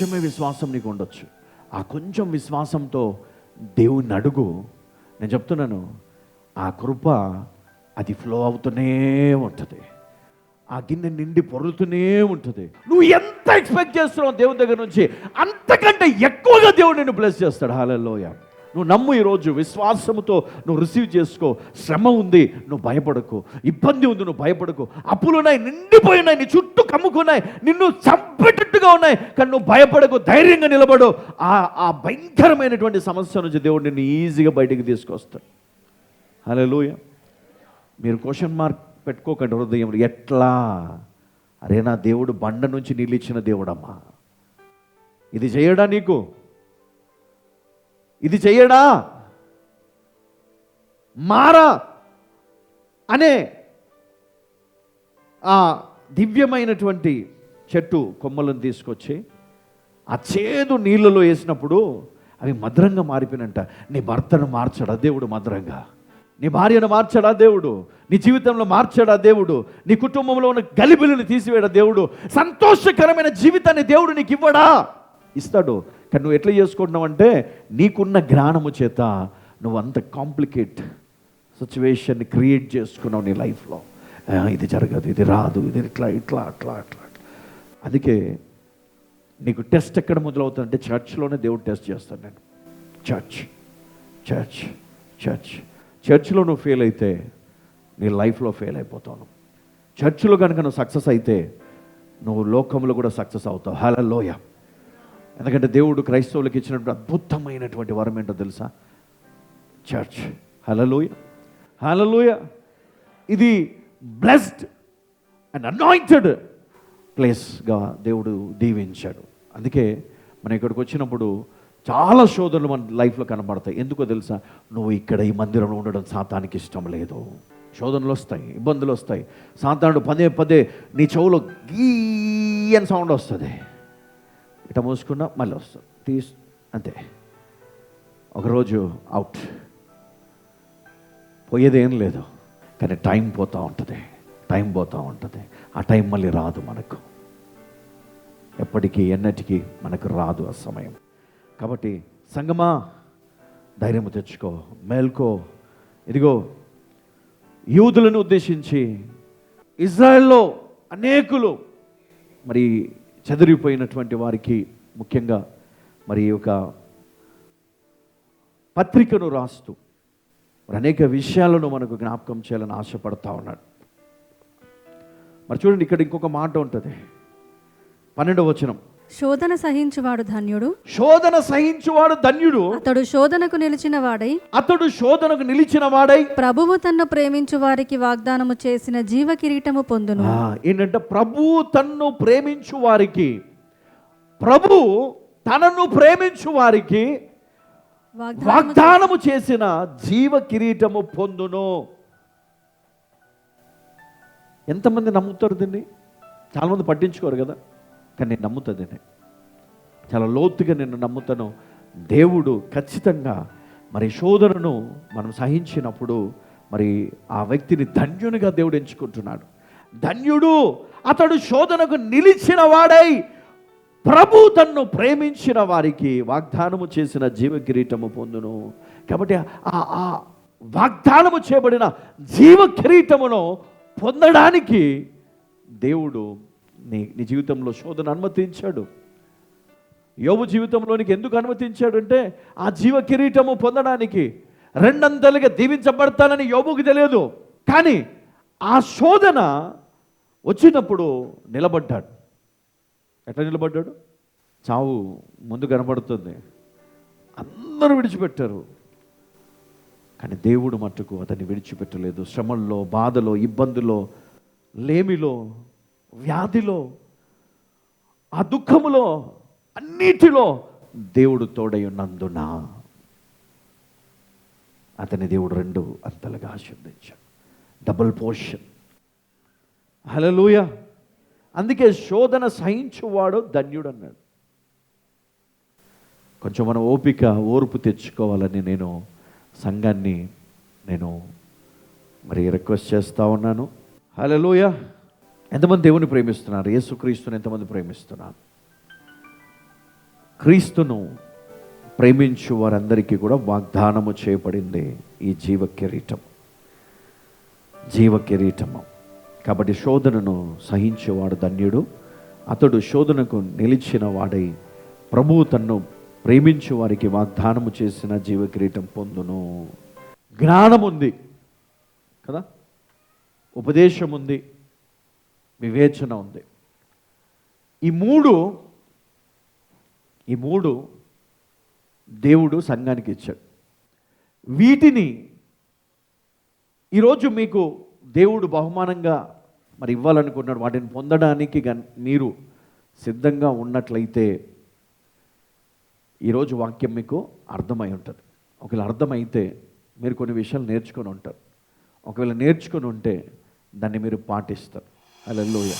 కొంచెమే విశ్వాసం నీకు ఉండొచ్చు. ఆ కొంచెం విశ్వాసంతో దేవుణ్ణి అడుగు. నేను చెప్తున్నాను, ఆ కృప అది ఫ్లో అవుతూనే ఉంటుంది. ఆ గిన్నె నిండి పొరులుతూనే ఉంటుంది. నువ్వు ఎంత ఎక్స్పెక్ట్ చేస్తున్నావు దేవుని దగ్గర నుంచి, అంతకంటే ఎక్కువగా దేవుడు నిన్ను బ్లెస్ చేస్తాడు. హల్లెలూయా. నువ్వు నమ్ము. ఈరోజు విశ్వాసముతో నువ్వు రిసీవ్ చేసుకో. శ్రమ ఉంది, నువ్వు భయపడకు. ఇబ్బంది ఉంది, నువ్వు భయపడకు. అప్పులున్నాయి, నిండిపోయినాయి, నీ చుట్టూ కమ్ముకున్నాయి, నిన్ను చంపేటట్టుగా ఉన్నాయి, కానీ నువ్వు భయపడకు. ధైర్యంగా నిలబడు. ఆ భయంకరమైనటువంటి సమస్య నుంచి దేవుడు నిన్ను ఈజీగా బయటికి తీసుకొస్తాడు. హల్లెలూయా. మీరు క్వశ్చన్ మార్క్ పెట్టుకోకండి హృదయంలో. ఎట్లా? అరే, నా దేవుడు బండ నుంచి నీళ్ళు ఇచ్చిన దేవుడమ్మా, ఇది చేయడా నీకు? ఇది చెయ్యడా? మారా అనే ఆ దివ్యమైనటువంటి చెట్టు కొమ్మలను తీసుకొచ్చి ఆ చేదు నీళ్ళలో వేసినప్పుడు అవి మధురంగా మారిపోయినంట. నీ భర్తను మార్చడా దేవుడు మధురంగా? నీ భార్యను మార్చడా దేవుడు? నీ జీవితంలో మార్చడా దేవుడు? నీ కుటుంబంలో ఉన్న గలిబిలిని తీసివేయడా దేవుడు? సంతోషకరమైన జీవితాన్ని దేవుడు నీకు ఇవ్వడా? ఇస్తాడు. కానీ నువ్వు ఎట్లా చేసుకుంటున్నావు అంటే, నీకున్న జ్ఞానము చేత నువ్వు అంత కాంప్లికేట్ సిచ్యువేషన్ని క్రియేట్ చేసుకున్నావు నీ లైఫ్లో. ఇది జరగదు, ఇది రాదు, ఇది ఇట్లా ఇట్లా అట్లా అట్లా. అందుకే నీకు టెస్ట్ ఎక్కడ మొదలవుతుందంటే చర్చ్లోనే దేవుడు టెస్ట్ చేస్తాను నేను. చర్చ్లో నువ్వు ఫెయిల్ అయితే నీ లైఫ్లో ఫెయిల్ అయిపోతావు. చర్చ్లో కనుక నువ్వు సక్సెస్ అయితే నువ్వు లోకంలో కూడా సక్సెస్ అవుతావు. హల్లెలూయా. ఎందుకంటే దేవుడు క్రైస్తవులకు ఇచ్చినటువంటి అద్భుతమైనటువంటి వరం ఏంటో తెలుసా? చర్చ్. హల్లెలూయా, హల్లెలూయా. ఇది బ్లెస్డ్ అండ్ అనాయింటెడ్ ప్లేస్గా దేవుడు దీవించాడు. అందుకే మనం ఇక్కడికి వచ్చినప్పుడు చాలా శోధనలు మన లైఫ్లో కనబడతాయి. ఎందుకో తెలుసా? నువ్వు ఇక్కడ ఈ మందిరంలో ఉండడం సాతానికి ఇష్టం లేదు. శోధనలు వస్తాయి, ఇబ్బందులు వస్తాయి. సాతానుడు పదే పదే నీ చెవులో గీ అని సౌండ్ వస్తుంది. ఇట మూసుకున్నా మళ్ళీ వస్తుంది, అంతే. ఒకరోజు అవుట్, పోయేదేం లేదు. కానీ టైం పోతూ ఉంటుంది. ఆ టైం మళ్ళీ రాదు మనకు. ఎప్పటికీ ఎన్నటికీ మనకు రాదు ఆ సమయం. కాబట్టి సంగమా, ధైర్యం తెచ్చుకో, మేల్కో. ఇదిగో యూదులను ఉద్దేశించి ఇజ్రాయెల్లో అనేకులు మరి చెదిరిపోయినటువంటి వారికి ముఖ్యంగా మరి ఒక పత్రికను రాస్తూ మరి అనేక విషయాలను మనకు జ్ఞాపకం చేయాలని ఆశపడతా ఉన్నాడు. మరి చూడండి, ఇక్కడ ఇంకొక మాట ఉంటుంది. 12వ వచనం. శోధన సహించువాడు ధన్యుడు. అతడు శోధనకు నిలిచిన వాడై ప్రభువు తన్ను ప్రేమించు వారికి వాగ్దానము చేసిన జీవ కిరీటము పొందును. ఏంటంటే ప్రభువు తన్ను ప్రేమించు వారికి, ప్రభు తనను ప్రేమించు వారికి వాగ్దానము చేసిన జీవ కిరీటము పొందును. ఎంతమంది నమ్ముతారు దీన్ని? చాలామంది పట్టించుకోరు కదా, కానీ నేను నమ్ముతుంది, చాలా లోతుగా నేను నమ్ముతాను. దేవుడు ఖచ్చితంగా మరి శోధనను మనం సహించినప్పుడు మరి ఆ వ్యక్తిని ధన్యునిగా దేవుడు ఎంచుకుంటున్నాడు. ధన్యుడు అతడు శోధనకు నిలిచిన వాడై ప్రభు తన్ను ప్రేమించిన వారికి వాగ్దానము చేసిన జీవ కిరీటము పొందును. కాబట్టి ఆ వాగ్దానము చేయబడిన జీవ కిరీటమును పొందడానికి దేవుడు నీ జీవితంలో శోధన అనుమతించాడు. యోబు జీవితంలోనికి ఎందుకు అనుమతించాడు అంటే ఆ జీవ కిరీటము పొందడానికి. రెండంతలుగా దీవించబడతానని యోబుకి తెలియదు, కానీ ఆ శోధన వచ్చినప్పుడు నిలబడ్డాడు. ఎట్లా నిలబడ్డాడు? చావు ముందు కనబడుతుంది, అందరూ విడిచిపెట్టారు, కానీ దేవుడు మట్టుకు అతన్ని విడిచిపెట్టలేదు. శ్రమల్లో, బాధలో, ఇబ్బందులో, లేమిలో, వ్యాధిలో, ఆ దుఃఖములో, అన్నిటిలో దేవుడు తోడై ఉన్నందున అతని దేవుడు 2 అంతలుగా ఆశీర్వదించాడు. Double portion. హల్లెలూయా. అందుకే శోధన సహించువాడు ధన్యుడు అన్నాడు. కొంచెం మనం ఓర్పు తెచ్చుకోవాలని నేను సంఘాన్ని మరి రిక్వెస్ట్ చేస్తూ ఉన్నాను. హల్లెలూయా. ఎంతమంది దేవుని ప్రేమిస్తున్నారు? యేసుక్రీస్తుని ఎంతమంది ప్రేమిస్తున్నారు? క్రీస్తును ప్రేమించు వారందరికీ కూడా వాగ్దానము చేయబడింది ఈ జీవ కిరీటము. కాబట్టి శోధనను సహించేవాడు ధన్యుడు, అతడు శోధనకు నిలిచిన వాడై ప్రభువు తన్ను ప్రేమించు వారికి వాగ్దానము చేసిన జీవ కిరీటం పొందును. జ్ఞానం ఉంది కదా, ఉపదేశం ఉంది, వివేచన ఉంది. ఈ మూడు దేవుడు సంఘానికి ఇచ్చాడు. వీటిని ఈరోజు మీకు దేవుడు బహుమానంగా మరి ఇవ్వాలనుకున్నాడు. వాటిని పొందడానికి మీరు సిద్ధంగా ఉన్నట్లయితే ఈరోజు వాక్యం మీకు అర్థమై ఉంటుంది. ఒకవేళ అర్థమైతే మీరు కొన్ని విషయాలు నేర్చుకొని ఉంటారు. ఒకవేళ నేర్చుకొని ఉంటే దాన్ని మీరు పాటిస్తారు. హల్లెలూయా.